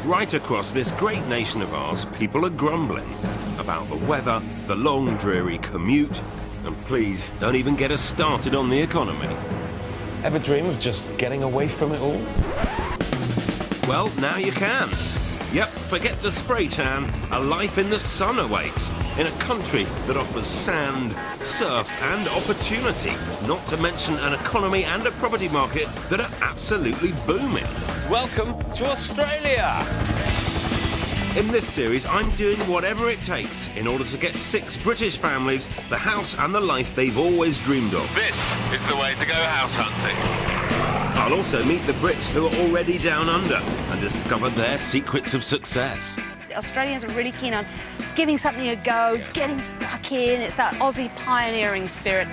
Right across this great nation of ours, people are grumbling about the weather, the long, dreary commute, and please, don't even get us started on the economy. Ever dream of just getting away from it all? Well, now you can. Yep, forget the spray tan. A life in the sun awaits, in a country that offers sand, surf and opportunity, not to mention an economy and a property market that are absolutely booming. Welcome to Australia! In this series, I'm doing whatever it takes in order to get 6 British families the house and the life they've always dreamed of. This is the way to go house hunting. I'll also meet the Brits who are already down under and discover their secrets of success. Australians are really keen on giving something a go, getting stuck in. It's that Aussie pioneering spirit.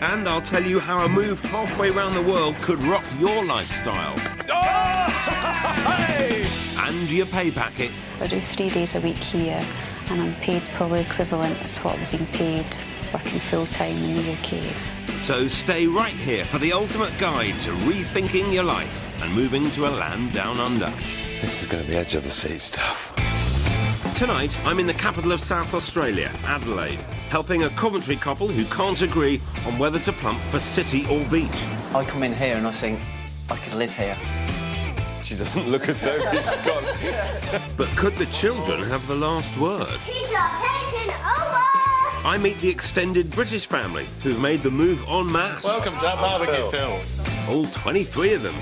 And I'll tell you how a move halfway around the world could rock your lifestyle. Oh! Hey! And your pay packet. I do 3 days a week here, and I'm paid probably equivalent to what I was being paid working full-time in the UK. So stay right here for the ultimate guide to rethinking your life and moving to a land down under. This is going to be edge of the seat stuff. Tonight, I'm in the capital of South Australia, Adelaide, helping a Coventry couple who can't agree on whether to plump for city or beach. I come in here and I think, I could live here. She doesn't look as though she's got... But could the children have the last word? He's not taken over! I meet the extended British family who've made the move en masse. Welcome to our barbecue, Phil. All 23 of them.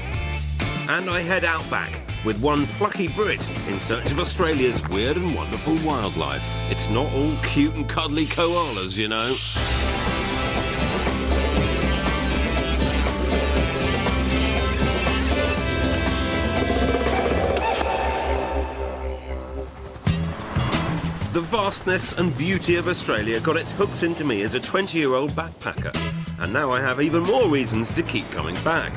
And I head out back with one plucky Brit in search of Australia's weird and wonderful wildlife. It's not all cute and cuddly koalas, you know. The vastness and beauty of Australia got its hooks into me as a 20-year-old backpacker. And now I have even more reasons to keep coming back.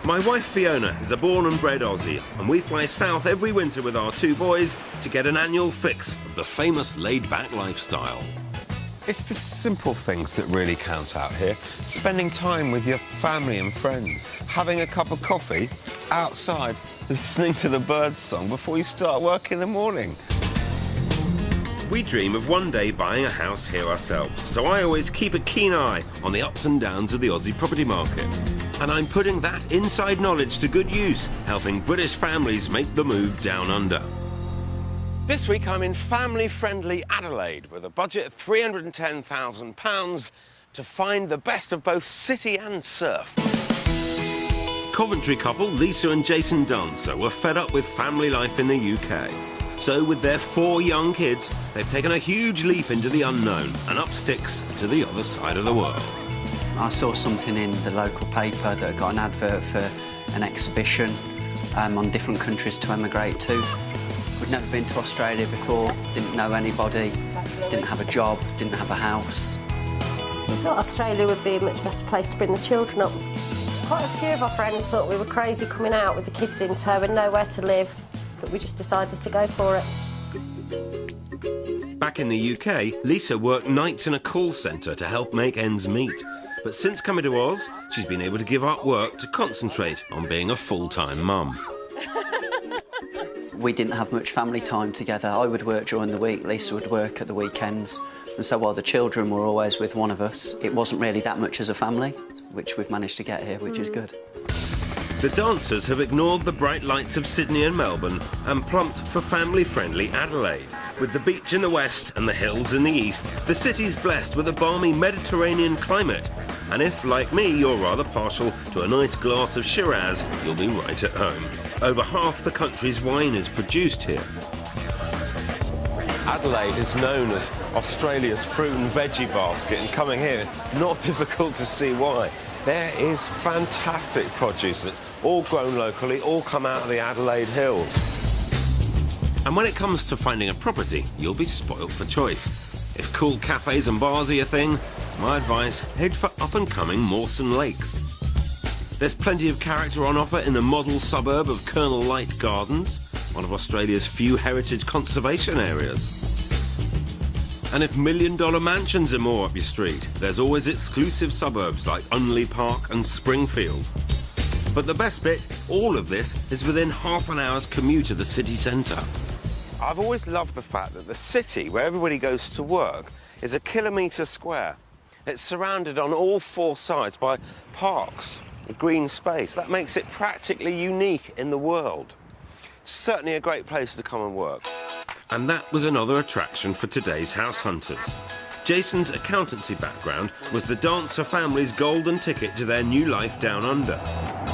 My wife Fiona is a born and bred Aussie, and we fly south every winter with our 2 boys to get an annual fix of the famous laid-back lifestyle. It's the simple things that really count out here. Spending time with your family and friends. Having a cup of coffee outside, listening to the birds song before you start work in the morning. We dream of one day buying a house here ourselves, so I always keep a keen eye on the ups and downs of the Aussie property market. And I'm putting that inside knowledge to good use, helping British families make the move down under. This week I'm in family-friendly Adelaide with a budget of £310,000 to find the best of both city and surf. Coventry couple Lisa and Jason Dancer were fed up with family life in the UK. So with their 4 young kids, they've taken a huge leap into the unknown and up sticks to the other side of the world. I saw something in the local paper that got an advert for an exhibition on different countries to emigrate to. We'd never been to Australia before, didn't know anybody, didn't have a job, didn't have a house. We thought Australia would be a much better place to bring the children up. Quite a few of our friends thought we were crazy coming out with the kids in tow and nowhere to live, but we just decided to go for it. Back in the UK, Lisa worked nights in a call centre to help make ends meet. But since coming to Oz, she's been able to give up work to concentrate on being a full-time mum. We didn't have much family time together. I would work during the week, Lisa would work at the weekends. And so while the children were always with one of us, it wasn't really that much as a family, which we've managed to get here, which is good. The dancers have ignored the bright lights of Sydney and Melbourne and plumped for family-friendly Adelaide. With the beach in the west and the hills in the east, the city's blessed with a balmy Mediterranean climate. And if, like me, you're rather partial to a nice glass of Shiraz, you'll be right at home. Over half the country's wine is produced here. Adelaide is known as Australia's fruit and veggie basket, and coming here, not difficult to see why. There is fantastic produce, and it's all grown locally, all come out of the Adelaide Hills. And when it comes to finding a property, you'll be spoilt for choice. If cool cafes and bars are your thing, my advice, head for up-and-coming Mawson Lakes. There's plenty of character on offer in the model suburb of Colonel Light Gardens, one of Australia's few heritage conservation areas. And if million-dollar mansions are more up your street, there's always exclusive suburbs like Unley Park and Springfield. But the best bit, all of this is within half an hour's commute of the city centre. I've always loved the fact that the city, where everybody goes to work, is a kilometre square. It's surrounded on all four sides by parks, green space. That makes it practically unique in the world. It's certainly a great place to come and work. And that was another attraction for today's house hunters. Jason's accountancy background was the dancer family's golden ticket to their new life down under.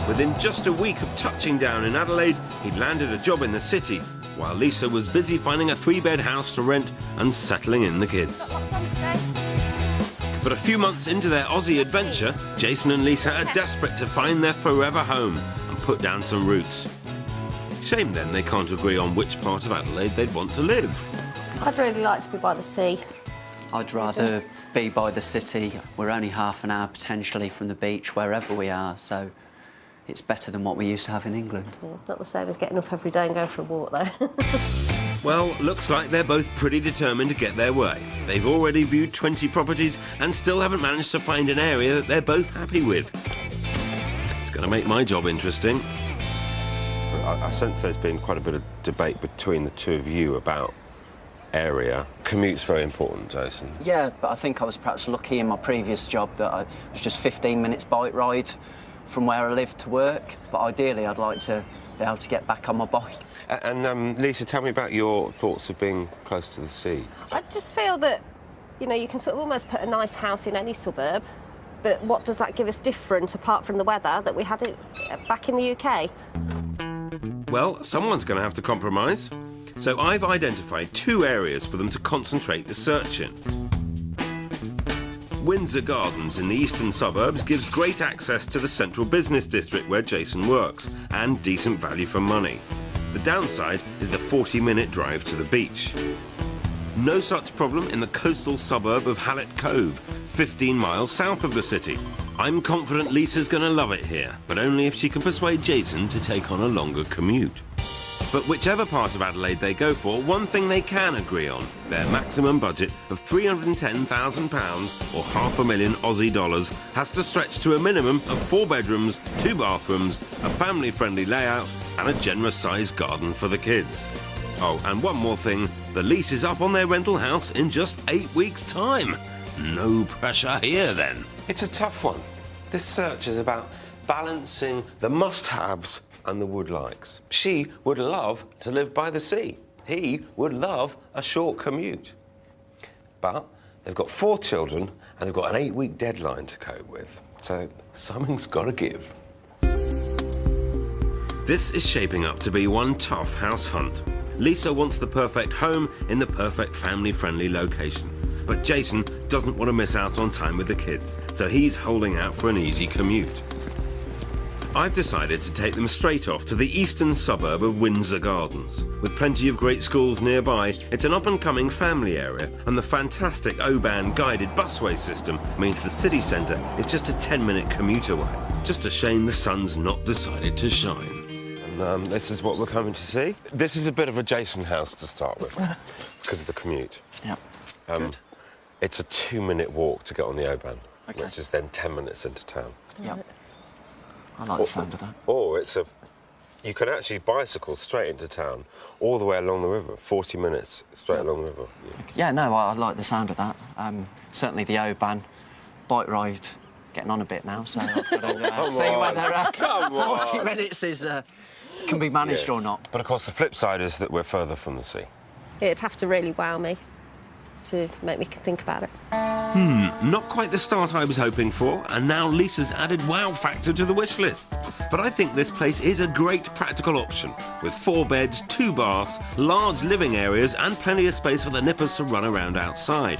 Within just a week of touching down in Adelaide, he'd landed a job in the city, while Lisa was busy finding a 3-bed house to rent and settling in the kids. But a few months into their Aussie adventure, Jason and Lisa are desperate to find their forever home and put down some roots. Shame then they can't agree on which part of Adelaide they'd want to live. I'd really like to be by the sea. I'd rather be by the city. We're only half an hour potentially from the beach, wherever we are, so it's better than what we used to have in England. Yeah, it's not the same as getting up every day and going for a walk, though. Well, looks like they're both pretty determined to get their way. They've already viewed 20 properties and still haven't managed to find an area that they're both happy with. It's going to make my job interesting. I sense there's been quite a bit of debate between the two of you about area. Commute's very important, Jason. Yeah, but I think I was perhaps lucky in my previous job that it was just 15 minutes bike ride from where I live to work. But ideally, I'd like to be able to get back on my bike. And Lisa, tell me about your thoughts of being close to the sea. I just feel that, you know, you can sort of almost put a nice house in any suburb, but what does that give us different, apart from the weather, that we had it back in the UK? Well, someone's going to have to compromise. So I've identified 2 areas for them to concentrate the search in. Windsor Gardens in the eastern suburbs gives great access to the central business district where Jason works, and decent value for money. The downside is the 40-minute drive to the beach. No such problem in the coastal suburb of Hallett Cove, 15 miles south of the city. I'm confident Lisa's going to love it here, but only if she can persuade Jason to take on a longer commute. But whichever part of Adelaide they go for, one thing they can agree on: their maximum budget of £310,000, or £500,000 Aussie dollars, has to stretch to a minimum of 4 bedrooms, 2 bathrooms, a family-friendly layout, and a generous-sized garden for the kids. Oh, and one more thing, the lease is up on their rental house in just 8 weeks' time. No pressure here, then. It's a tough one. This search is about balancing the must-haves and the would-likes. She would love to live by the sea. He would love a short commute. But they've got 4 children and they've got an 8-week deadline to cope with. So something's got to give. This is shaping up to be one tough house hunt. Lisa wants the perfect home in the perfect family-friendly location. But Jason doesn't want to miss out on time with the kids, so he's holding out for an easy commute. I've decided to take them straight off to the eastern suburb of Windsor Gardens. With plenty of great schools nearby, it's an up-and-coming family area, and the fantastic O-Bahn guided busway system means the city centre is just a 10-minute commute away. Just a shame the sun's not decided to shine. And this is what we're coming to see. This is a bit of a Jason house to start with, because of the commute. Yep. Good. It's a 2-minute walk to get on the O-Bahn, which is then 10 minutes into town. Yep. I like the sound of that. Or you can actually bicycle straight into town, all the way along the river, 40 minutes straight along the river. Yeah, no, I like the sound of that. Certainly the O-Bahn, bike ride, getting on a bit now, so I've got to see whether 40 minutes is can be managed or not. But of course, the flip side is that we're further from the sea. It'd have to really wow me to make me think about it. Not quite the start I was hoping for, and now Lisa's added wow factor to the wish list. But I think this place is a great practical option, with 4 beds, 2 baths, large living areas, and plenty of space for the nippers to run around outside.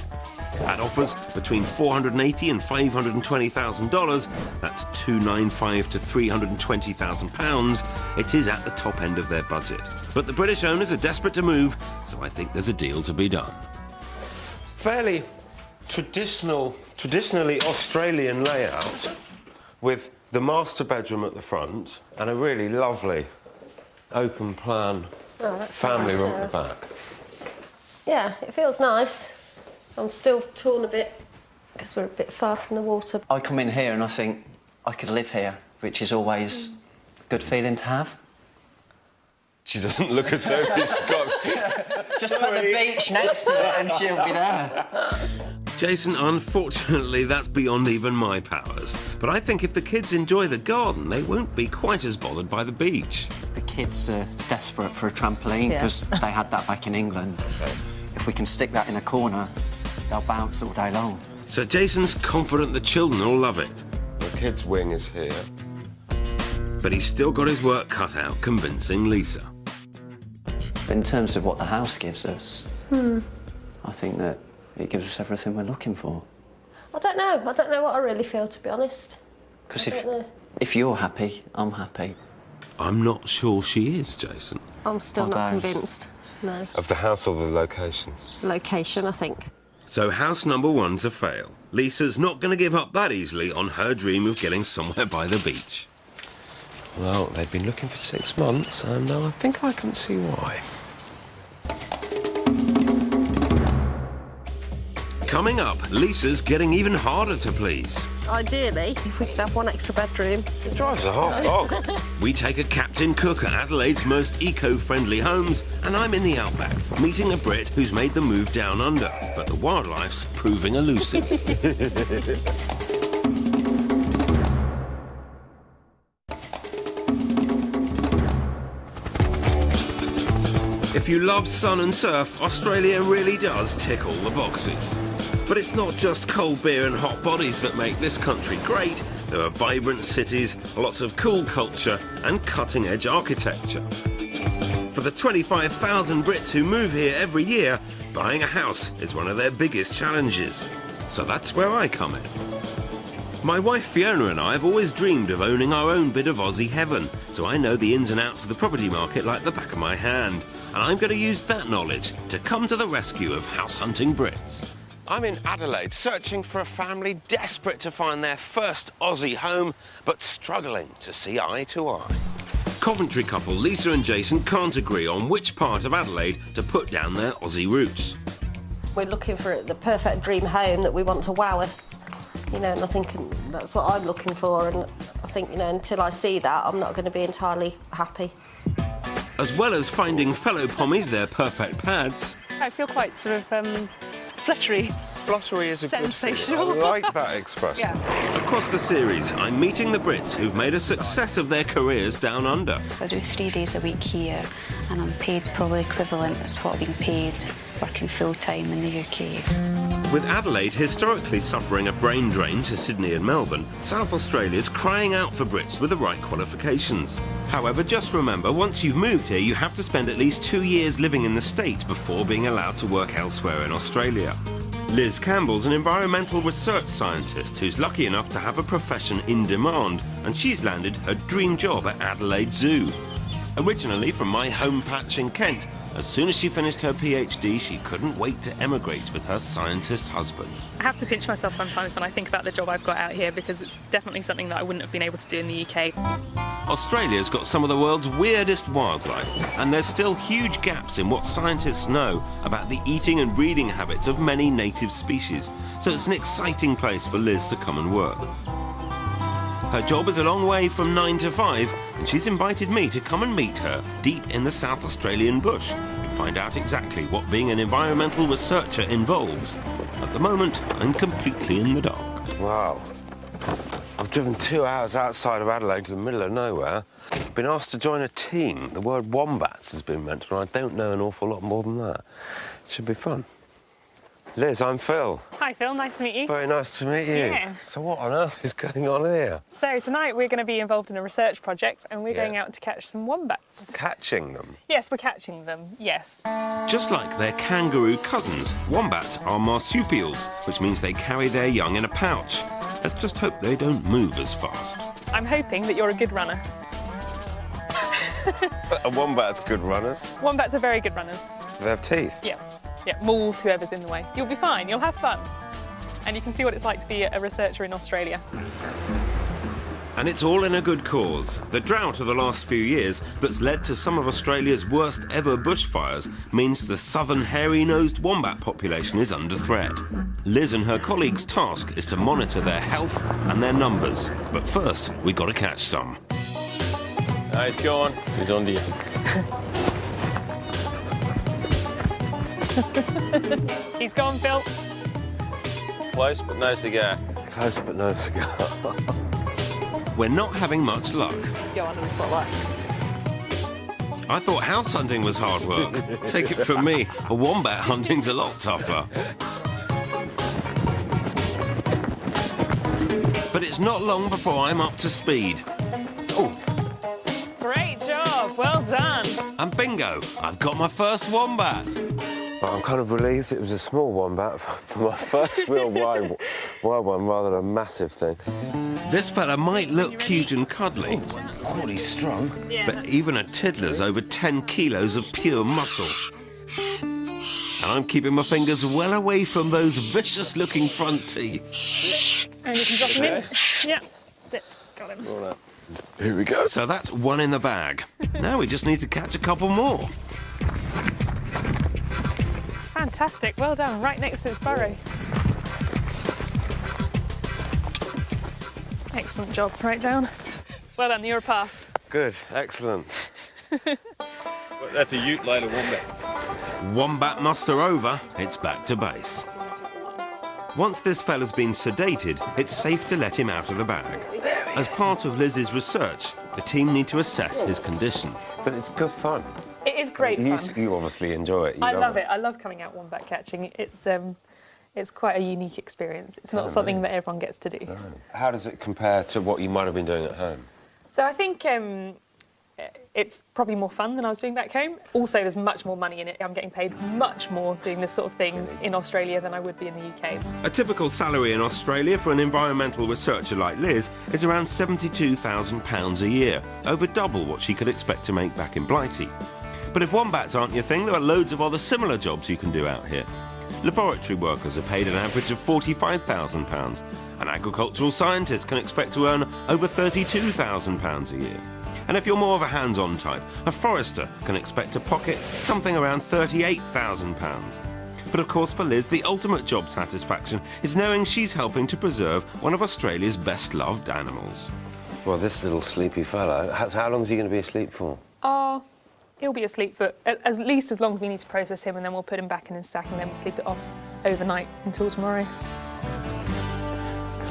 At offers between $480,000 and $520,000, that's $295,000 to £320,000, it is at the top end of their budget. But the British owners are desperate to move, so I think there's a deal to be done. Fairly traditionally Australian layout, with the master bedroom at the front and a really lovely open plan family room at the back. Yeah, it feels nice. I'm still torn a bit because we're a bit far from the water. I come in here and I think I could live here, which is always Good feeling to have. She doesn't look as though she's got... Just put the beach next to it and she'll be there. Jason, unfortunately, that's beyond even my powers. But I think if the kids enjoy the garden, they won't be quite as bothered by the beach. The kids are desperate for a trampoline because they had that back in England. If we can stick that in a corner, they'll bounce all day long. So Jason's confident the children will love it. The kids' wing is here. But he's still got his work cut out convincing Lisa. In terms of what the house gives us, I think that it gives us everything we're looking for. I don't know. I don't know what I really feel, to be honest. Because if you're happy, I'm happy. I'm not sure she is, Jason. I'm still not convinced, no. Of the house or the location? Location, I think. So house number one's a fail. Lisa's not going to give up that easily on her dream of getting somewhere by the beach. Well, they've been looking for 6 months, and I think I can see why. Coming up, Lisa's getting even harder to please. Ideally, if we could have one extra bedroom. It drives a hot dog. We take a captain cook at Adelaide's most eco-friendly homes, and I'm in the outback, meeting a Brit who's made the move down under, but the wildlife's proving elusive. If you love sun and surf, Australia really does tick all the boxes. But it's not just cold beer and hot bodies that make this country great. There are vibrant cities, lots of cool culture and cutting-edge architecture. For the 25,000 Brits who move here every year, buying a house is one of their biggest challenges. So that's where I come in. My wife Fiona and I have always dreamed of owning our own bit of Aussie heaven, so I know the ins and outs of the property market like the back of my hand. And I'm going to use that knowledge to come to the rescue of house-hunting Brits. I'm in Adelaide, searching for a family desperate to find their first Aussie home, but struggling to see eye to eye. Coventry couple Lisa and Jason can't agree on which part of Adelaide to put down their Aussie roots. We're looking for the perfect dream home that we want to wow us. You know, and I think that's what I'm looking for, and I think, you know, until I see that, I'm not going to be entirely happy. As well as finding fellow pommies their perfect pads. I feel quite sort of fluttery. Fluttery is a sensational. good thing. I like that expression. Yeah. Across the series, I'm meeting the Brits who've made a success of their careers down under. I do 3 days a week here, and I'm paid probably equivalent to what I've been paid working full-time in the UK. With Adelaide historically suffering a brain drain to Sydney and Melbourne, South Australia's crying out for Brits with the right qualifications. However, just remember, once you've moved here, you have to spend at least 2 years living in the state before being allowed to work elsewhere in Australia. Liz Campbell's an environmental research scientist who's lucky enough to have a profession in demand, and she's landed her dream job at Adelaide Zoo. Originally from my home patch in Kent, as soon as she finished her PhD, she couldn't wait to emigrate with her scientist husband. I have to pinch myself sometimes when I think about the job I've got out here, because it's definitely something that I wouldn't have been able to do in the UK. Australia's got some of the world's weirdest wildlife, and there's still huge gaps in what scientists know about the eating and breeding habits of many native species, so it's an exciting place for Liz to come and work. Her job is a long way from 9 to 5, and she's invited me to come and meet her deep in the South Australian bush to find out exactly what being an environmental researcher involves. At the moment, I'm completely in the dark. Wow. I've driven 2 hours outside of Adelaide to the middle of nowhere. I've been asked to join a team. The word wombats has been mentioned, and I don't know an awful lot more than that. It should be fun. Liz, I'm Phil. Hi Phil, nice to meet you. Very nice to meet you. Yeah. So what on earth is going on here? So tonight we're going to be involved in a research project, and we're going out to catch some wombats. Catching them? Yes, we're catching them, yes. Just like their kangaroo cousins, wombats are marsupials, which means they carry their young in a pouch. Let's just hope they don't move as fast. I'm hoping that you're a good runner. Are wombats good runners? Wombats are very good runners. Do they have teeth? Yeah. Yeah, mauls whoever's in the way. You'll be fine, you'll have fun. And you can see what it's like to be a researcher in Australia. And it's all in a good cause. The drought of the last few years that's led to some of Australia's worst ever bushfires means the southern hairy-nosed wombat population is under threat. Liz and her colleagues' task is to monitor their health and their numbers. But first, we've got to catch some. Nice going. He's on the He's gone, Phil. Close but no cigar. Close but no cigar. We're not having much luck. Go on in the spotlight. I thought house hunting was hard work. Take it from me, a wombat hunting's a lot tougher. But it's not long before I'm up to speed. Oh, Great job, well done. and bingo, I've got my first wombat. But I'm kind of relieved it was a small wombat for my first real wild one, rather than a massive thing. This fella might look cute and cuddly, Oh, he's strong. but even a tiddler's over 10 kilos of pure muscle. And I'm keeping my fingers well away from those vicious-looking front teeth. And you can drop him in. Yeah, that's it. Got him. Here we go. So that's one in the bag. Now we just need to catch a couple more. Fantastic, well done. Right next to his burrow. Excellent job. Right down. Well done, you're a pass. Good, excellent. That's a ute later wombat. Wombat muster over, it's back to base. Once this fella's been sedated, it's safe to let him out of the bag. As part of Liz's research, the team need to assess his condition. But it's good fun. It is great fun. You obviously enjoy it. You I love it. I love coming out wombat catching. It's quite a unique experience. It's not something that everyone gets to do. No. How does it compare to what you might have been doing at home? So I think it's probably more fun than I was doing back home. Also, there's much more money in it. I'm getting paid much more doing this sort of thing in Australia than I would be in the UK. A typical salary in Australia for an environmental researcher like Liz is around £72,000 a year, over double what she could expect to make back in Blighty. But if wombats aren't your thing, there are loads of other similar jobs you can do out here. Laboratory workers are paid an average of £45,000. An agricultural scientist can expect to earn over £32,000 a year. And if you're more of a hands-on type, a forester can expect to pocket something around £38,000. But of course for Liz, the ultimate job satisfaction is knowing she's helping to preserve one of Australia's best-loved animals. Well, this little sleepy fellow, how long is he going to be asleep for? He'll be asleep for at least as long as we need to process him, and then we'll put him back in his sack and then we'll sleep it off overnight until tomorrow.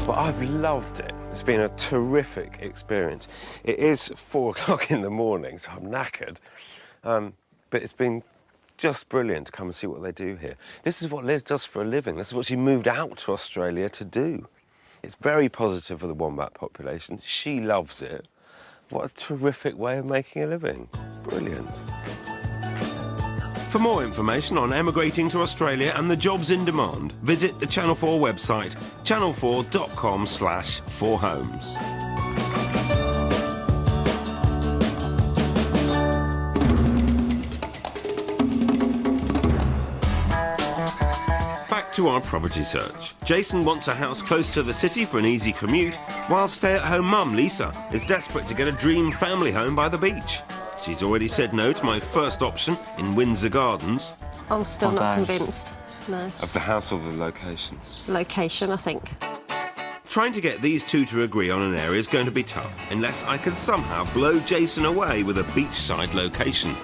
Well, I've loved it. It's been a terrific experience. It is 4 o'clock in the morning, so I'm knackered. But it's been just brilliant to come and see what they do here. This is what Liz does for a living. This is what she moved out to Australia to do. It's very positive for the wombat population. She loves it. What a terrific way of making a living. Brilliant. For more information on emigrating to Australia and the jobs in demand, visit the Channel 4 website, channel4.com/4homes. Back to our property search. Jason wants a house close to the city for an easy commute, while stay-at-home mum Lisa is desperate to get a dream family home by the beach. She's already said no to my first option in Windsor Gardens. I'm still not convinced. No. Of the house or the location? Location, I think. Trying to get these two to agree on an area is going to be tough, unless I can somehow blow Jason away with a beachside location.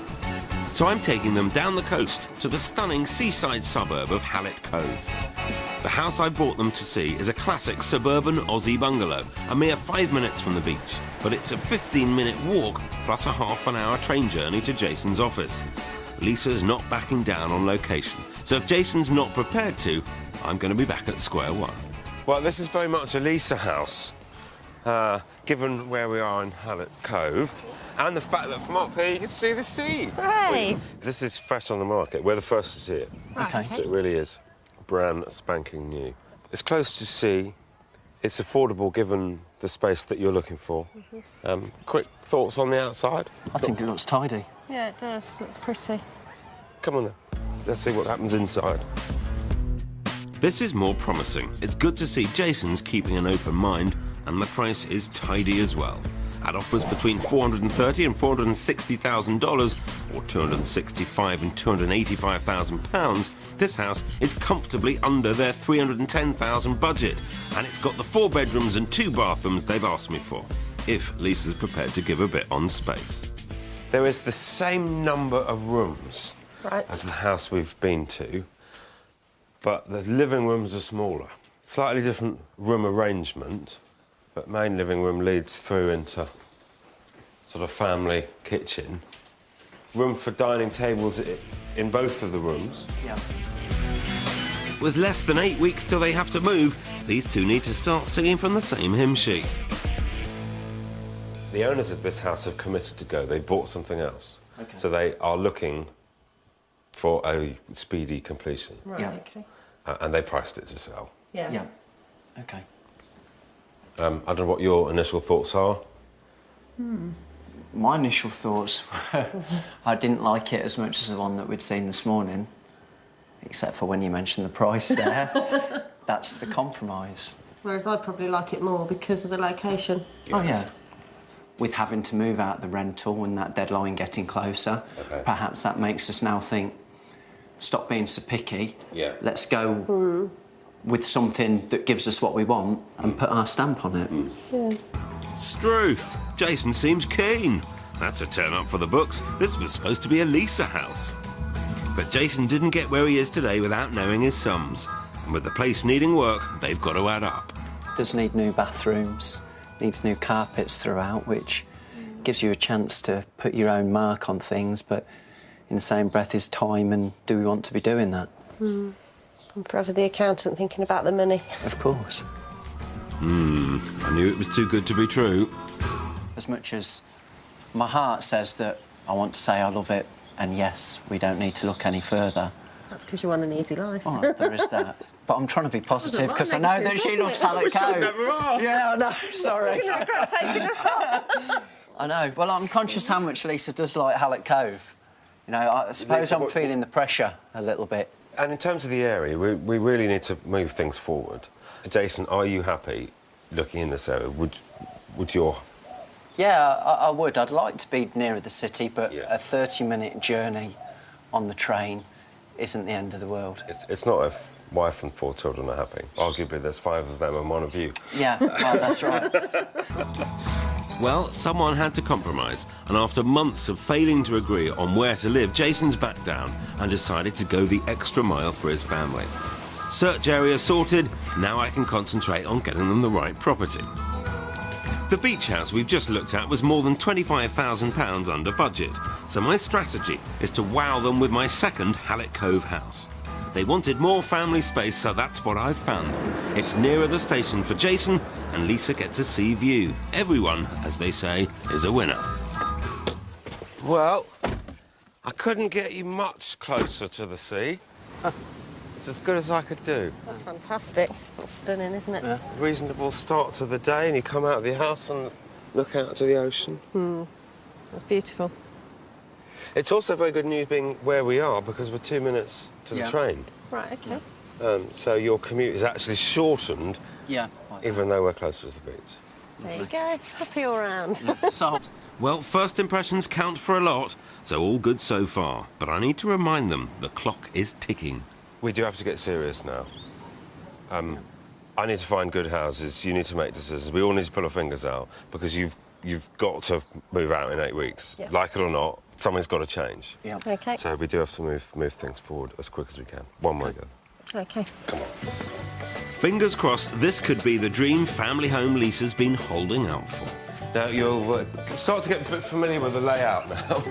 So I'm taking them down the coast to the stunning seaside suburb of Hallett Cove. The house I brought them to see is a classic suburban Aussie bungalow, a mere 5 minutes from the beach, but it's a 15-minute walk plus a half-an-hour train journey to Jason's office. Lisa's not backing down on location, so if Jason's not prepared to, I'm going to be back at square one. Well, this is very much a Lisa house, given where we are in Hallett Cove, and the fact that from up here you can see the sea. Hooray! This is fresh on the market. We're the first to see it. Right, So it really is brand spanking new. It's close to sea. It's affordable given the space that you're looking for. Quick thoughts on the outside? I think it looks tidy. Yeah, it does. Looks pretty. Come on then. Let's see what happens inside. This is more promising. It's good to see Jason's keeping an open mind, and the price is tidy as well. At offers between $430,000 and $460,000, or $265,000 and £285,000, this house is comfortably under their $310,000 budget, and it's got the 4 bedrooms and 2 bathrooms they've asked me for. if Lisa's prepared to give a bit on space. There is the same number of rooms Right. as the house we've been to, but the living rooms are smaller. Slightly different room arrangement, but main living room leads through into sort of family kitchen. Room for dining tables in both of the rooms. Yeah. With less than 8 weeks till they have to move, these two need to start singing from the same hymn sheet. The owners of this house have committed to go. They bought something else. Okay. So they are looking for a speedy completion. Right, Yeah. OK. And they priced it to sell. Yeah. Yeah. Okay. I don't know what your initial thoughts are. My initial thoughts were I didn't like it as much as the one that we'd seen this morning, except for when you mentioned the price there. That's the compromise. Whereas I probably like it more because of the location. Oh, yeah. With having to move out the rental and that deadline getting closer, Okay. perhaps that makes us now think, stop being so picky. Yeah. Let's go with something that gives us what we want and put our stamp on it. Struth! Jason seems keen. That's a turn up for the books. This was supposed to be a Lisa house. But Jason didn't get where he is today without knowing his sums. And with the place needing work, they've got to add up. Does need new bathrooms, needs new carpets throughout, which gives you a chance to put your own mark on things, but in the same breath is time, and do we want to be doing that? I'm forever the accountant thinking about the money. Of course. I knew it was too good to be true. As much as my heart says that I want to say I love it, and yes, we don't need to look any further. That's because you want an easy life. Oh, there is that. But I'm trying to be positive because I know that negatives, she isn't loves it? Halleck Cove. Yeah, I know. Sorry. I regret taking this up. I know. Well, I'm conscious how much Lisa does like Halleck Cove. You know, I suppose Lisa, I'm feeling the pressure a little bit. And in terms of the area, we really need to move things forward. Jason, are you happy looking in this area? Would your... Yeah, I would. I'd like to be nearer the city, but Yeah. a 30-minute journey on the train isn't the end of the world. It's not if wife and 4 children are happy. Arguably, there's 5 of them and 1 of you. Yeah, well, that's right. Well, someone had to compromise, and after months of failing to agree on where to live, Jason's backed down and decided to go the extra mile for his family. Search area sorted, now I can concentrate on getting them the right property. The beach house we've just looked at was more than £25,000 under budget, so my strategy is to wow them with my second Halleck Cove house. They wanted more family space, so that's what I've found. It's nearer the station for Jason, and Lisa gets a sea view. Everyone, as they say, is a winner. Well, I couldn't get you much closer to the sea. It's as good as I could do. That's fantastic. That's stunning, isn't it? Yeah. Reasonable start to the day, and you come out of your house and look out to the ocean. That's beautiful. It's also very good news being where we are, because we're 2 minutes to the Yeah. train. Right, OK. So your commute is actually shortened, Yeah. even though we're closer to the beach. There you go. Happy all round. Sold. Well, first impressions count for a lot, so all good so far. But I need to remind them the clock is ticking. We do have to get serious now. I need to find good houses. You need to make decisions. We all need to pull our fingers out, because you've got to move out in 8 weeks. Yeah. Like it or not, something's got to change. Yeah. OK. So we do have to move things forward as quick as we can. One way go. OK. Fingers crossed this could be the dream family home Lisa's been holding out for. Now you'll start to get a bit familiar with the layout now.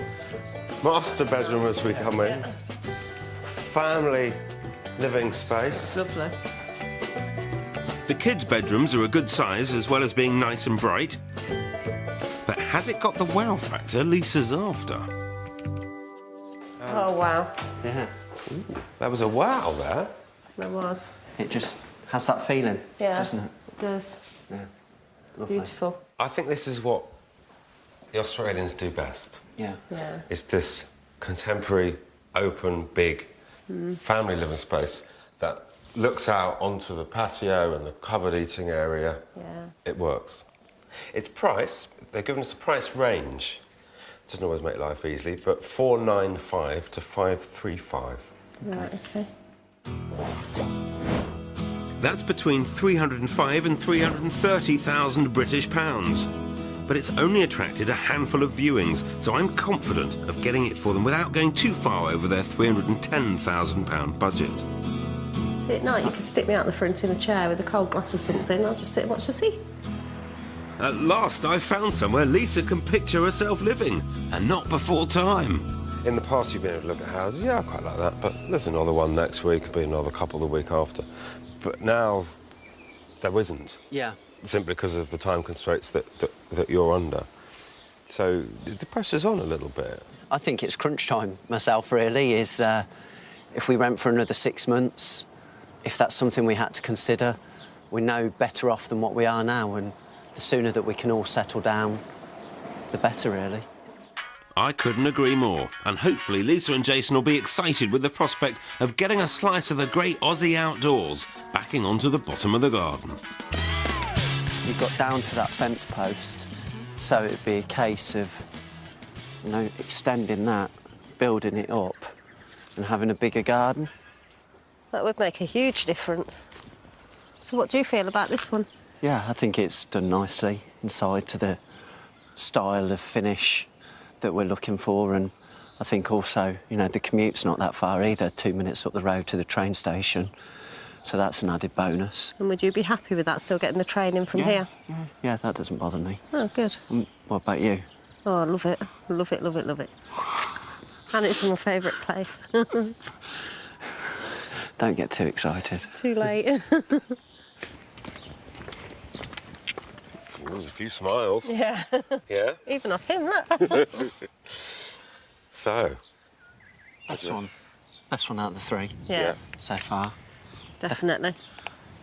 Master bedroom as we come in. Family living space. Lovely. The kids' bedrooms are a good size, as well as being nice and bright. But has it got the wow factor Lisa's after? Oh, wow. Yeah. That was a wow there. There was. It just has that feeling, Yeah. doesn't it? It does. Yeah. Lovely. Beautiful. I think this is what the Australians do best. Yeah. Yeah. It's this contemporary, open, big family living space that looks out onto the patio and the covered eating area. Yeah. It works. Its price, they've given us a price range. Doesn't always make life easy, but 495 to 535. Right, OK. That's between 305 and 330,000 British pounds. but it's only attracted a handful of viewings, so I'm confident of getting it for them without going too far over their £310,000 budget. See, at night you could stick me out the front in a chair with a cold glass of something. I'll just sit and watch the sea. At last, I found somewhere Lisa can picture herself living, and not before time. In the past, you've been able to look at houses. Yeah, I quite like that, but there's another one next week, there'll be another couple the week after. But now, there isn't. Yeah. Simply because of the time constraints that you're under. So the pressure's on a little bit. I think it's crunch time myself, really, is if we rent for another 6 months, if that's something we had to consider, we're no better off than what we are now, and the sooner that we can all settle down, the better, really. I couldn't agree more, and hopefully Lisa and Jason will be excited with the prospect of getting a slice of the great Aussie outdoors backing onto the bottom of the garden. You got down to that fence post, so it'd be a case of, you know, extending that, building it up, and having a bigger garden. That would make a huge difference. So what do you feel about this one? Yeah, I think it's done nicely inside to the style of finish that we're looking for, and I think also, you know, the commute's not that far either, 2 minutes up the road to the train station, so that's an added bonus. And would you be happy with that, still getting the train in from here? Yeah, that doesn't bother me. Oh, good. What about you? Oh, I love it. Love it, love it, love it. And it's my favourite place. Don't get too excited. Too late. There's a few smiles. Yeah. Yeah? Even off him, look. So? Best one out of the three. Yeah. So far. Definitely.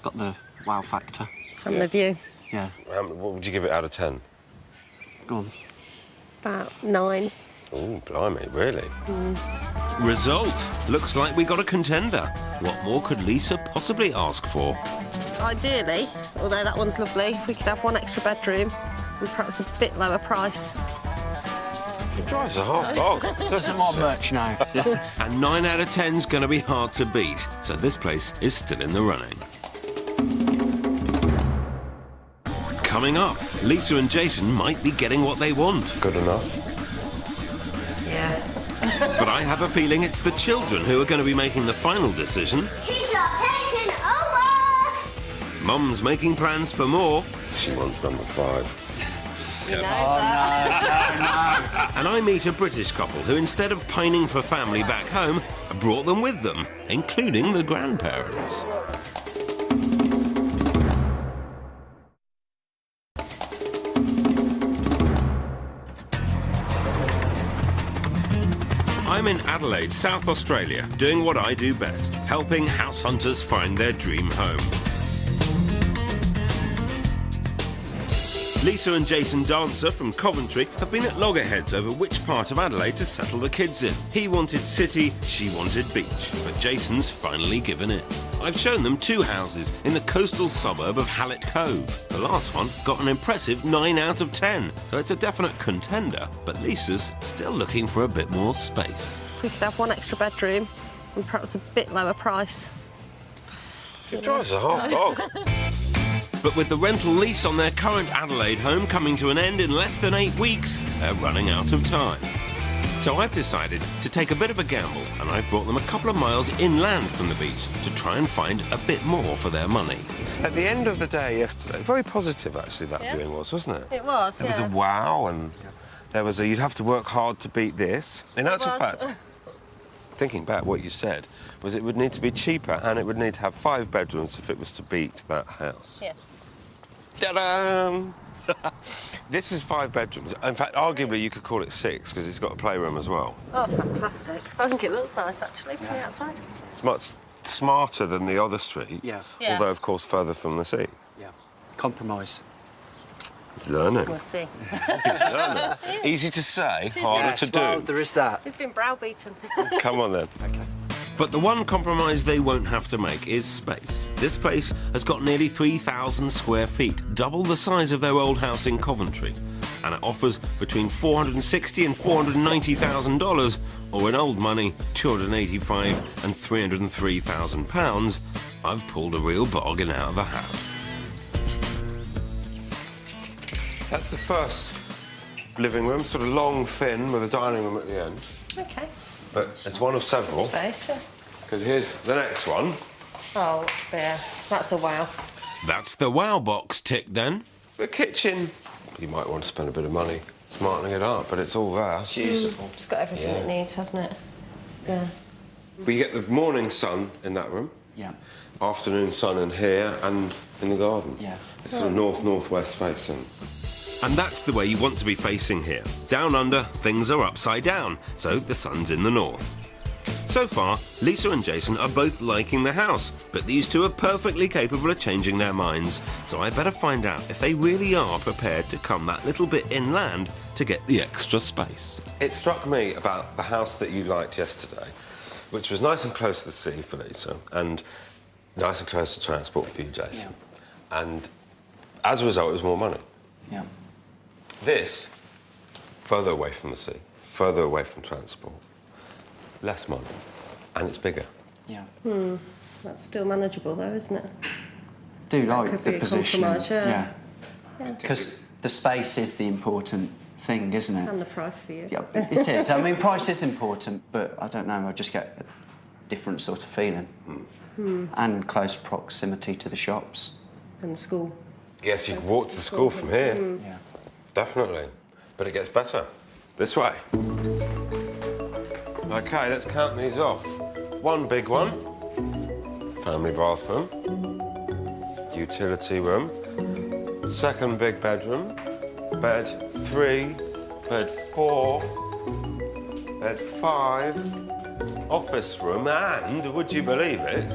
Got the wow factor. From the view. Yeah. What would you give it out of 10? Go on. About 9. Oh, blimey, really? Result. Looks like we got a contender. What more could Lisa possibly ask for? Ideally, although that one's lovely, we could have one extra bedroom and perhaps a bit lower price. It drives a hard bog. Doesn't want much now. And 9 out of 10's going to be hard to beat, so this place is still in the running. Coming up, Lisa and Jason might be getting what they want. Good enough. Yeah. But I have a feeling it's the children who are going to be making the final decision. He's not taking over! Mum's making plans for more. She wants number 5. He knows that. And I meet a British couple who, instead of pining for family back home, brought them with them, including the grandparents. I'm in Adelaide, South Australia, doing what I do best, helping house hunters find their dream home. Lisa and Jason Dancer from Coventry have been at loggerheads over which part of Adelaide to settle the kids in. He wanted city, she wanted beach, but Jason's finally given in. I've shown them 2 houses in the coastal suburb of Hallett Cove. The last one got an impressive 9 out of 10, so it's a definite contender, but Lisa's still looking for a bit more space. We could have one extra bedroom and perhaps a bit lower price. It drives a hard bog. But with the rental lease on their current Adelaide home coming to an end in less than 8 weeks, they're running out of time. So I've decided to take a bit of a gamble, and I've brought them a couple of miles inland from the beach to try and find a bit more for their money. At the end of the day yesterday, very positive actually that viewing was, wasn't it? It was, There was a wow, and there was a you'd have to work hard to beat this. In actual fact, thinking back, what you said was it would need to be cheaper and it would need to have 5 bedrooms if it was to beat that house. Yes. Ta-da! This is 5 bedrooms. In fact, arguably you could call it 6 because it's got a playroom as well. Oh, fantastic. I think it looks nice, actually, from the outside. It's much smarter than the other street, Yeah. although, of course, further from the sea. Yeah. Compromise. He's learning. We'll see. He's learning. Easy to say, harder to do. Well, there is that. He's been browbeaten. Come on, then. Okay. But the one compromise they won't have to make is space. This place has got nearly 3,000 square feet, double the size of their old house in Coventry, and it offers between $460,000 and $490,000, or in old money, $285,000 and £303,000. I've pulled a real bargain out of the hat. That's the first living room, sort of long, thin, with a dining room at the end. OK. But it's one of several. Space, yeah. Because here's the next one. Oh, yeah. That's a wow. That's the wow box ticked then. The kitchen. You might want to spend a bit of money smartening it up, but it's all there. It's usable. It's got everything it needs, hasn't it? Yeah. We get the morning sun in that room. Yeah. Afternoon sun in here and in the garden. Yeah. It's sort of north-northwest facing. And that's the way you want to be facing here. Down under, things are upside down, so the sun's in the north. So far, Lisa and Jason are both liking the house, but these two are perfectly capable of changing their minds, so I better find out if they really are prepared to come that little bit inland to get the extra space. It struck me about the house that you liked yesterday, which was nice and close to the sea for Lisa, and nice and close to transport for you, Jason. Yeah. And as a result, it was more money. Yeah. This, further away from the sea, further away from transport, less money, and it's bigger. Yeah. That's still manageable, though, isn't it? Do like could the be a position. compromise, yeah. Because the space is the important thing, isn't it? And the price for you. Yeah, it is. I mean, price is important, but I don't know, I just get a different sort of feeling. And close proximity to the shops. And the school. Yes, you can walk to the school from here. Yeah. Definitely. But it gets better. This way. OK, let's count these off. One big one. Family bathroom. Utility room. Second big bedroom. Bed 3. Bed 4. Bed 5. Office room. And, would you believe it,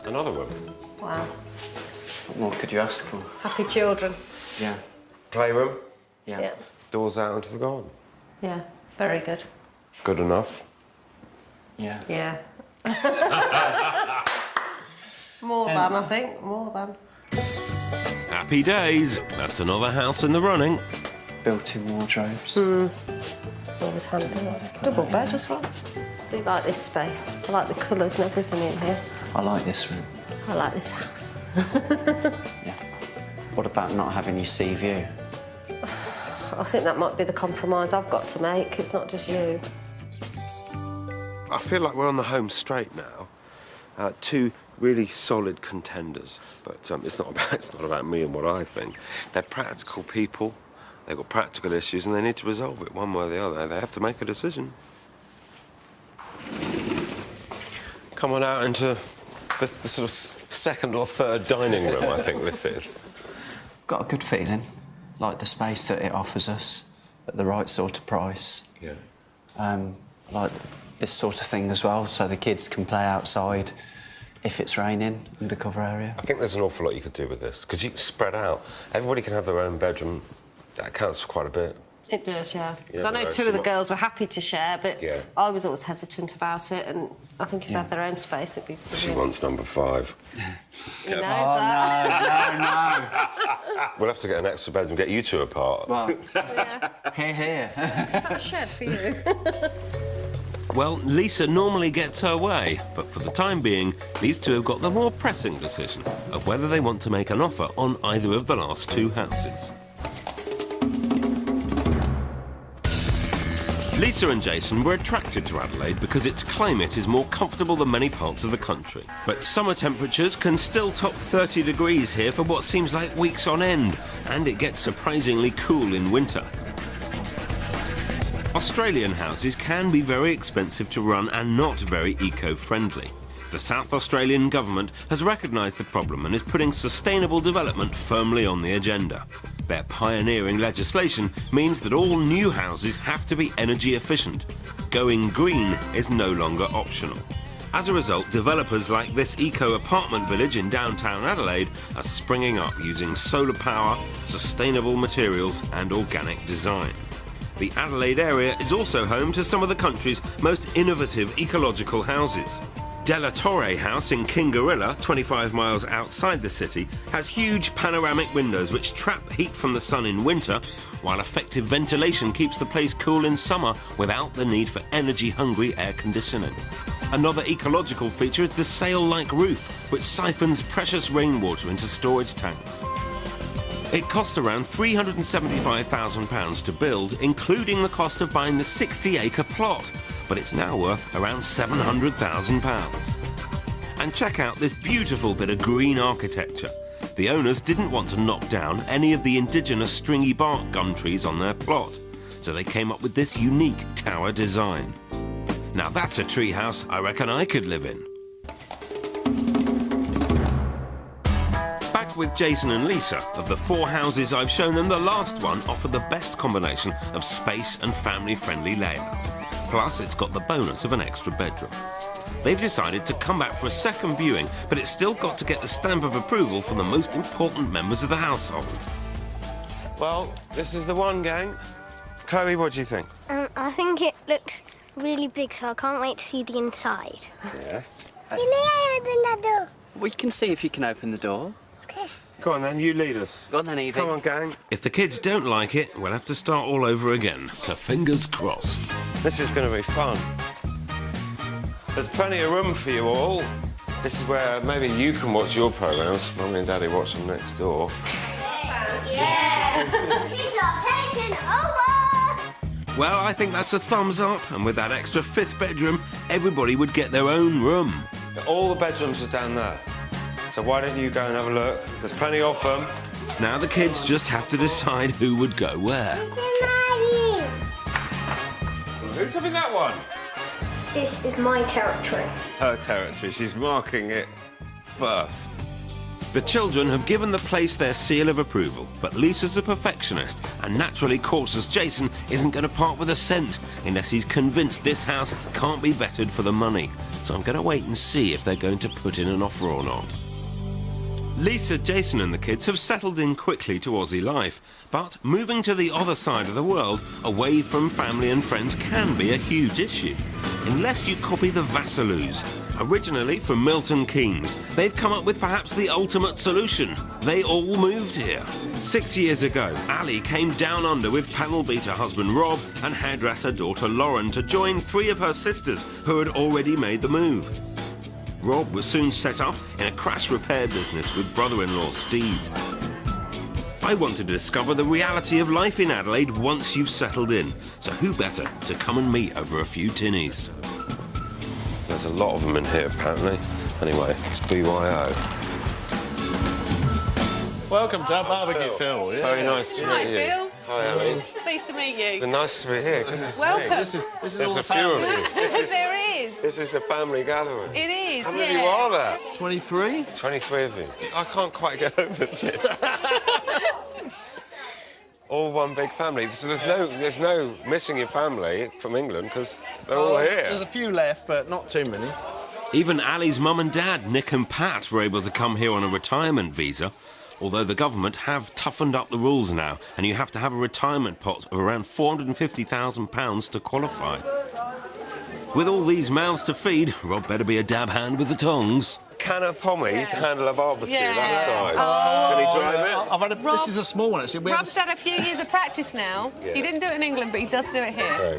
another room. Wow. What more could you ask for? Happy children. Yeah. Playroom. Yeah. Doors out into the garden. Yeah, very good. Good enough. Yeah. Yeah. More than, I think. More than. Happy days. That's another house in the running. Built-in wardrobes. Always handy. Double bed as well. I do like this space. I like the colours and everything in here. I like this room. I like this house. Yeah. What about not having your sea view? I think that might be the compromise I've got to make. It's not just you. I feel like we're on the home straight now. Two really solid contenders, but it's not about me and what I think. They're practical people. They've got practical issues, and they need to resolve it one way or the other. They have to make a decision. Come on out into the sort of second or third dining room. I think this is. Got a good feeling. Like the space that it offers us at the right sort of price. Yeah. Like this sort of thing as well, so the kids can play outside if it's raining, undercover area. I think there's an awful lot you could do with this, because you can spread out. Everybody can have their own bedroom. That counts for quite a bit. It does, yeah. Because Yeah, I know but two of the girls were happy to share, but Yeah. I was always hesitant about it, and I think if they had their own space, it'd be She brilliant. wants number 5. He knows that. No. We'll have to get an extra bedroom, get you two apart. Well, Yeah. here. Is that a shed for you? Well, Lisa normally gets her way, but for the time being, these two have got the more pressing decision of whether they want to make an offer on either of the last two houses. Lisa and Jason were attracted to Adelaide because its climate is more comfortable than many parts of the country. But summer temperatures can still top 30 degrees here for what seems like weeks on end, and it gets surprisingly cool in winter. Australian houses can be very expensive to run and not very eco-friendly. The South Australian government has recognised the problem and is putting sustainable development firmly on the agenda. Their pioneering legislation means that all new houses have to be energy efficient. Going green is no longer optional. As a result, developers like this eco-apartment village in downtown Adelaide are springing up using solar power, sustainable materials and organic design. The Adelaide area is also home to some of the country's most innovative ecological houses. De La Torre House in Kingarilla, 25 miles outside the city, has huge panoramic windows which trap heat from the sun in winter, while effective ventilation keeps the place cool in summer without the need for energy-hungry air conditioning. Another ecological feature is the sail-like roof, which siphons precious rainwater into storage tanks. It cost around £375,000 to build, including the cost of buying the 60-acre plot, but it's now worth around £700,000. And check out this beautiful bit of green architecture. The owners didn't want to knock down any of the indigenous stringy bark gum trees on their plot, so they came up with this unique tower design. Now that's a treehouse I reckon I could live in. Back with Jason and Lisa. Of the 4 houses I've shown them, the last one offered the best combination of space and family-friendly layout. Plus, it's got the bonus of an extra bedroom. They've decided to come back for a second viewing, but it's still got to get the stamp of approval from the most important members of the household. Well, this is the one, gang. Chloe, what do you think? I think it looks really big, so I can't wait to see the inside. Yes. May I open that door? We can see if you can open the door. Okay. Go on then, you lead us. Go on then, Evie. Come on, gang. If the kids don't like it, we'll have to start all over again, so fingers crossed. This is going to be fun. There's plenty of room for you all. This is where maybe you can watch your programmes. Mummy and Daddy watch them next door. Yeah! He's not taking over! Well, I think that's a thumbs up, and with that extra 5th bedroom, everybody would get their own room. All the bedrooms are down there. So why don't you go and have a look? There's plenty of them. Now the kids just have to decide who would go where. Who's having that one? This is my territory. Her territory. She's marking it first. The children have given the place their seal of approval, but Lisa's a perfectionist, and naturally cautious Jason isn't going to part with a cent unless he's convinced this house can't be bettered for the money. So I'm going to wait and see if they're going to put in an offer or not. Lisa, Jason and the kids have settled in quickly to Aussie life, but moving to the other side of the world, away from family and friends, can be a huge issue. Unless you copy the Vassaloos. Originally from Milton Keynes, they've come up with perhaps the ultimate solution. They all moved here. 6 years ago, Ali came down under with panel beater husband Rob and hairdresser daughter Lauren to join 3 of her sisters who had already made the move. Rob was soon set up in a crash repair business with brother-in-law Steve. I want to discover the reality of life in Adelaide once you've settled in, so who better to come and meet over a few tinnies? There's a lot of them in here, apparently. Anyway, it's BYO. Welcome to our barbecue, Phil. Yeah. Very nice to Hi, meet you. Phil. Hi, Ali. Pleased to meet you. Been nice to be here. Goodness Welcome. me. This is There's all a the few of family. you. There is. This is the family gathering. It is, How many yeah. of you are there? 23? 23 of you. I can't quite get over this. All one big family. So there's no missing your family from England because they're all here. There's a few left, but not too many. Even Ali's mum and dad, Nick and Pat, were able to come here on a retirement visa, although the government have toughened up the rules now, and you have to have a retirement pot of around £450,000 to qualify. With all these mouths to feed, Rob better be a dab hand with the tongs. Can a pommy handle a barbecue Yeah. that size? Oh. Can he drive it? I've had this is a small one, actually. Rob's had a few years of practice now. Yeah. He didn't do it in England, but he does do it here. Okay.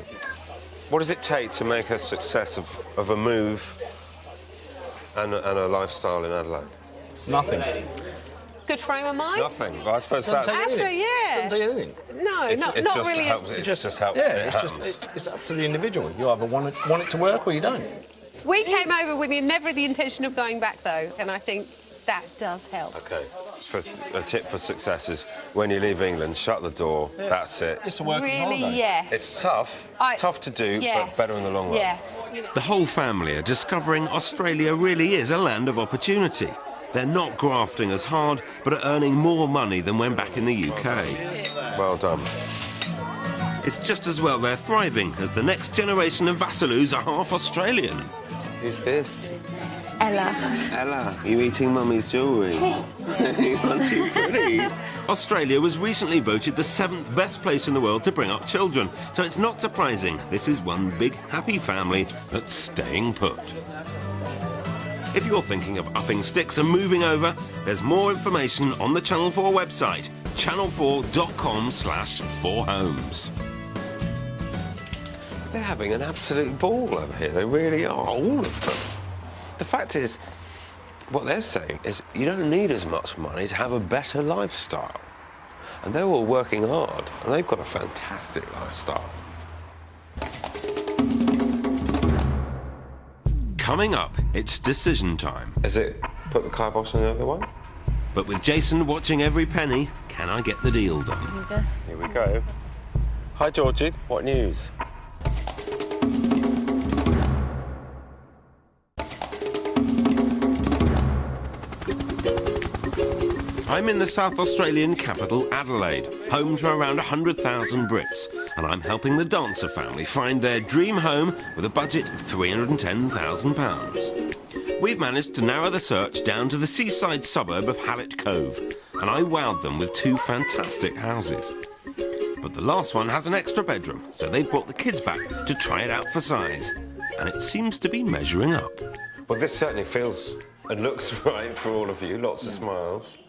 What does it take to make a success of a move and a lifestyle in Adelaide? Nothing. Good frame of mind. Nothing. Well, I suppose Doesn't that's... take Actually, yeah. Doesn't take anything. No, It not just really. helps. It just helps. Yeah, and it it's happens. it's up to the individual. You either want it to work or you don't. We came over with never the intention of going back, though, and I think that does help. Okay. A tip for success is when you leave England, shut the door. Yeah. That's it. It's a working Really, holiday. yes. It's tough. Tough to do, yes. but better in the long run. Yes. The whole family are discovering Australia really is a land of opportunity. They're not grafting as hard, but are earning more money than when back in the UK. Well done. It's just as well they're thriving, as the next generation of Vassaloos are half Australian. Who's this? Ella. Ella. Are you eating Mummy's jewellery? Aren't you pretty? Australia was recently voted the 7th best place in the world to bring up children, so it's not surprising this is one big happy family that's staying put. If you're thinking of upping sticks and moving over, there's more information on the Channel 4 website, channel4.com/4homes. They're having an absolute ball over here. They really are, all of them. The fact is, what they're saying is you don't need as much money to have a better lifestyle. and they're all working hard, and they've got a fantastic lifestyle. Coming up, it's decision time. Is it put the kibosh on the other one? But with Jason watching every penny, can I get the deal done? Here we go. Hi, Georgie. What news? I'm in the South Australian capital, Adelaide, home to around 100,000 Brits, and I'm helping the Dancer family find their dream home with a budget of £310,000. We've managed to narrow the search down to the seaside suburb of Hallett Cove, and I wowed them with 2 fantastic houses. But the last one has an extra bedroom, so they've brought the kids back to try it out for size, and it seems to be measuring up. Well, this certainly feels and looks right for all of you. Lots of smiles.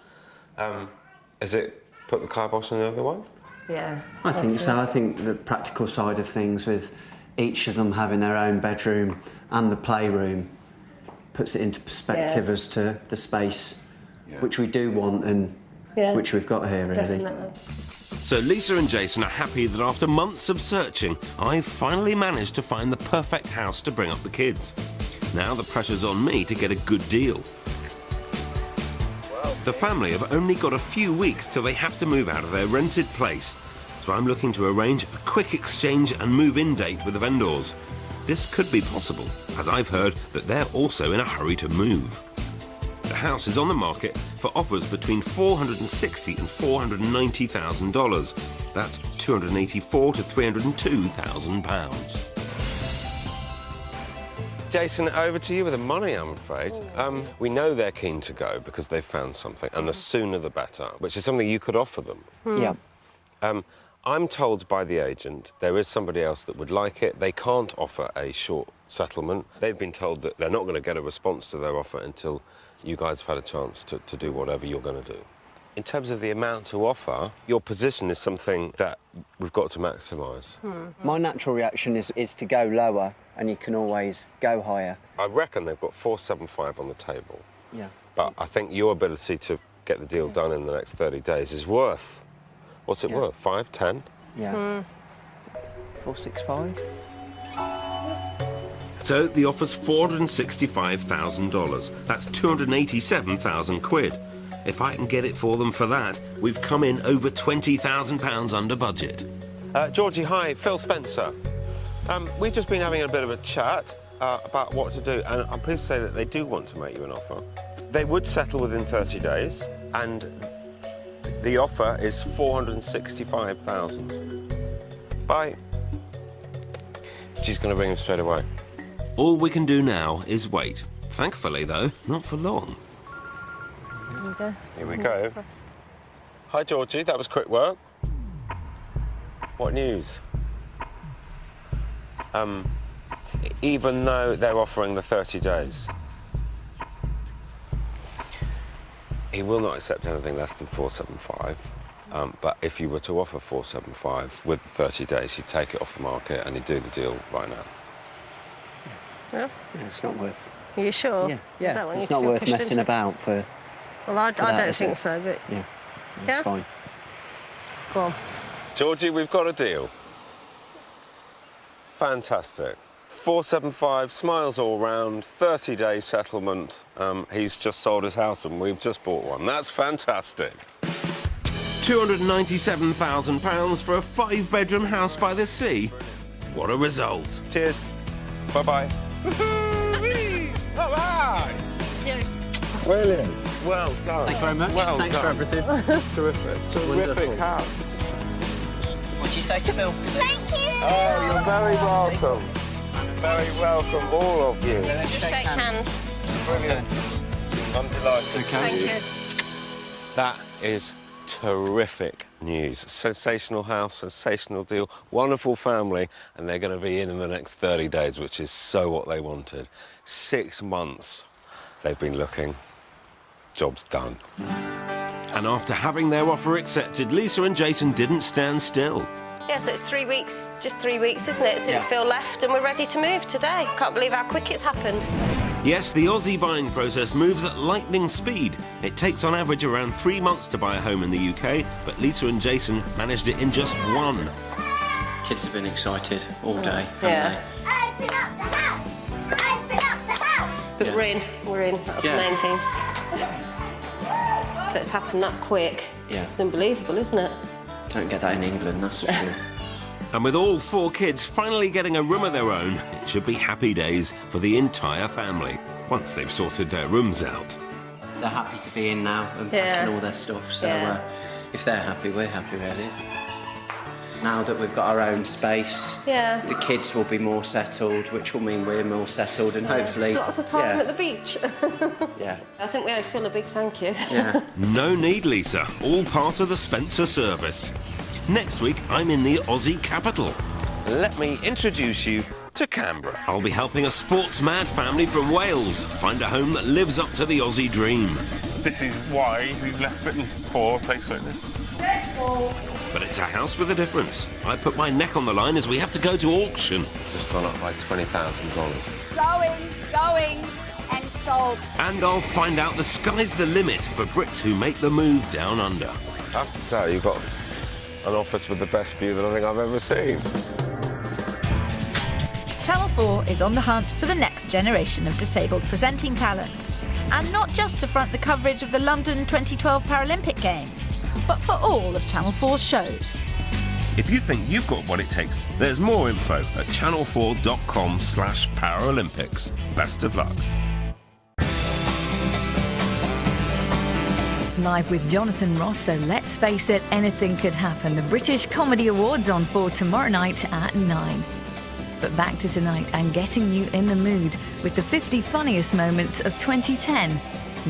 Is it put the kibosh on the other one? Yeah. I think so. I think the practical side of things, with each of them having their own bedroom and the playroom, puts it into perspective as to the space which we do want and which we've got here, really. Definitely. So Lisa and Jason are happy that after months of searching, I've finally managed to find the perfect house to bring up the kids. Now the pressure's on me to get a good deal. The family have only got a few weeks till they have to move out of their rented place, so I'm looking to arrange a quick exchange and move-in date with the vendors. This could be possible, as I've heard that they're also in a hurry to move. The house is on the market for offers between $460,000 and $490,000. That's $284,000 to £302,000. Jason, over to you with the money, I'm afraid. We know they're keen to go because they've found something, and the sooner the better, which is something you could offer them. Yeah. I'm told by the agent there is somebody else that would like it. They can't offer a short settlement. They've been told that they're not going to get a response to their offer until you guys have had a chance to do whatever you're going to do. In terms of the amount to offer, your position is something that we've got to maximise. My natural reaction is to go lower, and you can always go higher. I reckon they've got 475 on the table. Yeah. But I think your ability to get the deal done in the next 30 days is worth... What's it worth? 5, 10? Yeah. 465. So the offer's $465,000. That's 287,000 quid. If I can get it for them for that, we've come in over £20,000 under budget. Georgie, hi, Phil Spencer. We've just been having a bit of a chat about what to do, and I'm pleased to say that they do want to make you an offer. They would settle within 30 days, and the offer is $465,000. Bye. She's going to ring him straight away. All we can do now is wait. Thankfully, though, not for long. Here we go. Here we go. Hi, Georgie. That was quick work. What news? Even though they're offering the 30 days, he will not accept anything less than 475. But if you were to offer 475 with 30 days, he'd take it off the market and he'd do the deal right now. Yeah. Yeah, it's not worth... Are you sure? Yeah, I yeah. don't want you It's to not feel worth pushed messing into it. about for... Well, I that, don't is think it? so, but... Yeah, it's fine. Go on. Georgie, we've got a deal. Fantastic. 475, smiles all round, 30-day settlement. He's just sold his house and we've just bought one. That's fantastic. £297,000 for a 5-bedroom house by the sea. What a result. Cheers. Bye-bye. All right. Brilliant. Well done. Thank you very much. Well Thanks done. for everything. Terrific. Terrific Wonderful. house. What'd you say to Phil? Thank you. Oh, you're very welcome. Very welcome, all of you. Just shake hands. Brilliant. I'm delighted. Okay. Thank you. That is terrific news. Sensational house, sensational deal, wonderful family, and they're going to be in the next 30 days, which is so what they wanted. 6 months they've been looking. Job's done. And after having their offer accepted, Lisa and Jason didn't stand still. Yeah, so it's 3 weeks, just 3 weeks, isn't it, since Phil left, and we're ready to move today. Can't believe how quick it's happened. Yes, the Aussie buying process moves at lightning speed. It takes on average around 3 months to buy a home in the UK, but Lisa and Jason managed it in just 1. Kids have been excited all day, Yeah. haven't Open up the house! Open up the house! But Yeah. we're in. That's Yeah. the main thing. So it's happened that quick. Yeah. It's unbelievable, isn't it? they? Don't get that in England, that's for sure. And with all 4 kids finally getting a room of their own, it should be happy days for the entire family, once they've sorted their rooms out. They're happy to be in now and Yeah. packing all their stuff, so Yeah. if they're happy, we're happy, really. Now that we've got our own space, Yeah. the kids will be more settled, which will mean we're more settled, and hopefully... Lots of time yeah, at the beach. Yeah. I think we owe Phil a big thank you. Yeah. No need, Lisa. All part of the Spencer service. Next week, I'm in the Aussie capital. Let me introduce you to Canberra. I'll be helping a sports-mad family from Wales find a home that lives up to the Aussie dream. This is why we've left Britain for a place like this. But it's a house with a difference. I put my neck on the line as we have to go to auction. Just gone up by $20,000. Going, and sold. And I'll find out the sky's the limit for Brits who make the move down under. I have to say, you've got an office with the best view that I think I've ever seen. Channel 4 is on the hunt for the next generation of disabled presenting talent. And not just to front the coverage of the London 2012 Paralympic Games, but for all of Channel 4's shows. If you think you've got what it takes, there's more info at channel4.com/Paralympics. Best of luck. Live with Jonathan Ross, so let's face it, anything could happen. The British Comedy Awards on 4 tomorrow night at 9. But back to tonight and getting you in the mood with the 50 funniest moments of 2010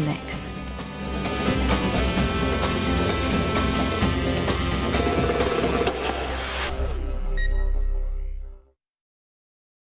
next.